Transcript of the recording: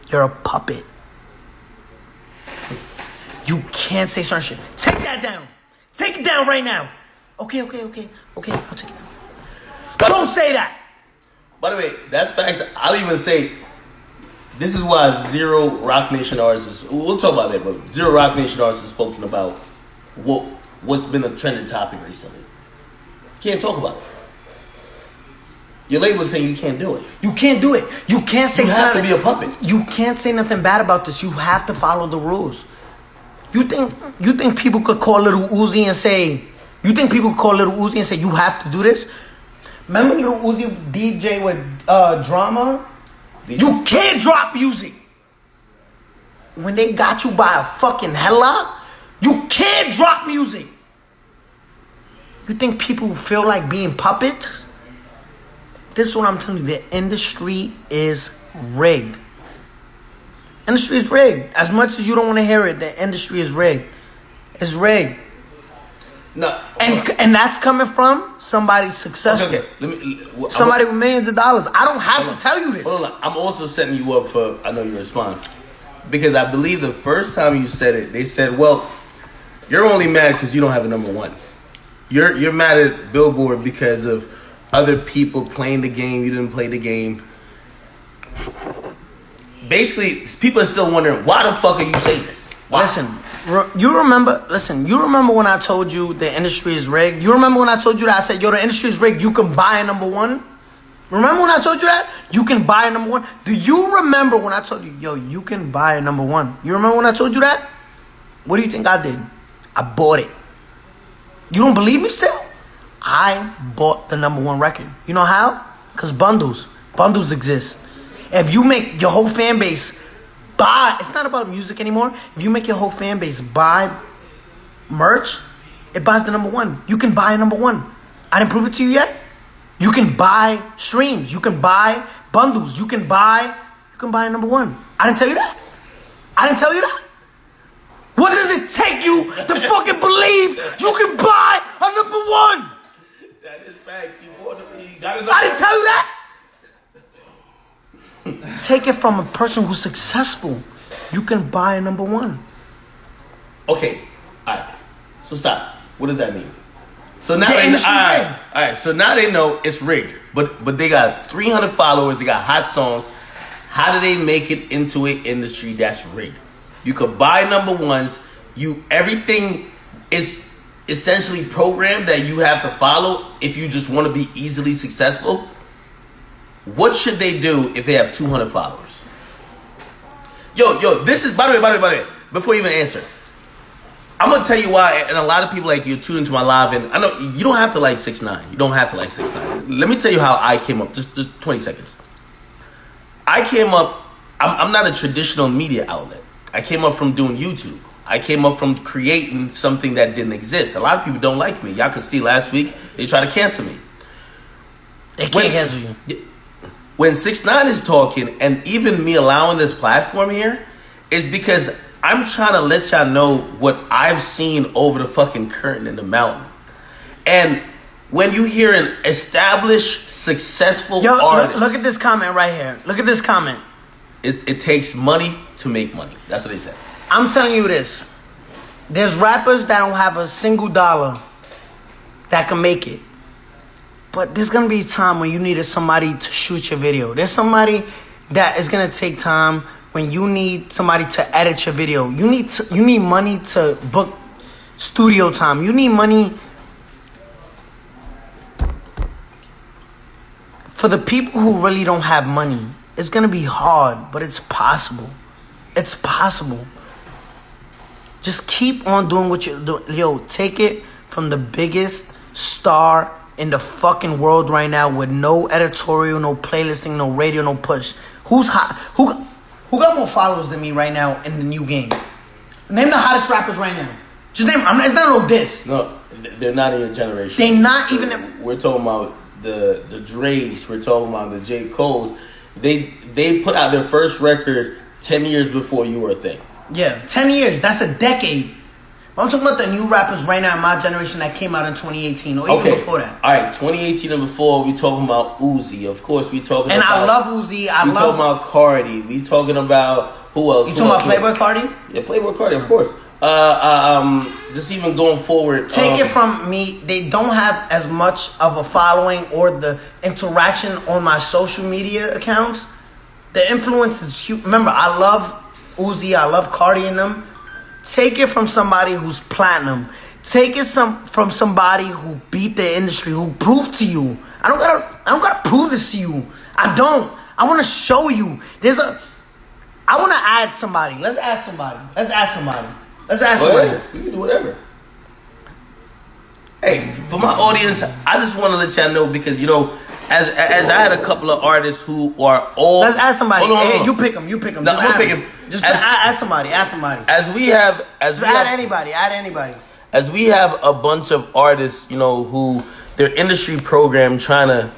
You're a puppet. You can't say certain shit. Take that down. Take it down right now. Okay. I'll take it down. Don't say that. By the way, that's facts. I'll even say this is why zero Rock Nation artists. We'll talk about that, but zero Rock Nation artists has spoken about what's been a trending topic recently. Can't talk about it. Your label is saying you can't do it. You can't do it. You can't say. You have to be a puppet. You can't say nothing bad about this. You have to follow the rules. You think people could call Little Uzi and say? You think people could call Little Uzi and say you have to do this? Remember Little Uzi DJ with Drama? You can't drop music. When they got you by a fucking headlock, you can't drop music. You think people feel like being puppets? This is what I'm telling you. The industry is rigged. Industry is rigged. As much as you don't want to hear it, the industry is rigged. It's rigged. No. And that's coming from somebody successful. Okay. Somebody with millions of dollars. I don't have to tell you this. Hold on. I'm also setting you up for, I know your response. Because I believe the first time you said it, they said, well, you're only mad because you don't have a number one. You're mad at Billboard because of other people playing the game. You didn't play the game. Basically, people are still wondering, why the fuck are you saying this? Why? Listen, you remember when I told you the industry is rigged? You remember when I told you that? I said, yo, the industry is rigged. You can buy a number one. Remember when I told you that? You can buy a number one. Do you remember when I told you, yo, you can buy a number one? You remember when I told you that? What do you think I did? I bought it. You don't believe me still? I bought the number one record. You know how? Because bundles exist. If you make your whole fan base buy, it's not about music anymore. If you make your whole fan base buy merch, it buys the number one. You can buy a number one. I didn't prove it to you yet. You can buy streams. You can buy bundles. You can buy a number one. I didn't tell you that. What does it take you to fucking believe you can buy a number one? That is facts. I didn't tell you that. Take it from a person who's successful. You can buy a number one. Okay, all right. So stop. What does that mean? So now all right. So now they know it's rigged. But they got 300 followers. They got hot songs. How do they make it into an industry that's rigged? You could buy number ones. Everything is essentially programmed that you have to follow if you just want to be easily successful. What should they do if they have 200 followers? Yo, this is, by the way, before you even answer, I'm going to tell you why, and a lot of people like you tune into my live, and I know you don't have to like 6ix9ine. You don't have to like 6ix9ine. Let me tell you how I came up, just 20 seconds. I came up, I'm not a traditional media outlet. I came up from doing YouTube. I came up from creating something that didn't exist. A lot of people don't like me. Y'all could see last week, they tried to cancel me. They can't cancel you. When 6ix9ine is talking, and even me allowing this platform here, is because I'm trying to let y'all know what I've seen over the fucking curtain in the mountain. And when you hear an established, successful artist... Look at this comment right here. Look at this comment. It takes money to make money. That's what they said. I'm telling you this. There's rappers that don't have a single dollar that can make it. But there's going to be a time when you needed somebody to shoot your video. There's somebody that is going to take time when you need somebody to edit your video. You need money to book studio time. You need money. For the people who really don't have money, it's going to be hard, but it's possible. It's possible. Just keep on doing what you're doing. Yo, take it from the biggest star in the fucking world right now with no editorial, no playlisting, no radio, no push. Who's hot? Who got more followers than me right now in the new game? Name the hottest rappers right now. Just name. It's not no diss. No, they're not in your generation. They're not even. We're talking about the Drakes. We're talking about the J. Coles. They put out their first record 10 years before you were a thing. Yeah, 10 years. That's a decade. I'm talking about the new rappers right now in my generation that came out in 2018 or even before that. All right, 2018 and before, we talking about Uzi. Of course, we talking about... And I love Uzi. We talking about Cardi. We talking about... Who else? You talking about Playboy Cardi? Yeah, Playboy Cardi, of course. Just even going forward... Take it from me, they don't have as much of a following or the interaction on my social media accounts. The influence is huge. Remember, I love Uzi. I love Cardi and them. Take it from somebody who's platinum. Take it from somebody who beat the industry, who proved to you. I don't gotta prove this to you. I don't. I want to show you. I want to add somebody. Let's add somebody. You can do whatever. Hey, for my audience, I just want to let y'all know because as I had a couple of artists who are all. Let's add somebody. Hold on. Hey, you pick them. No, I'm gonna pick him. Just add somebody. Add anybody. As we have a bunch of artists, who their industry program trying to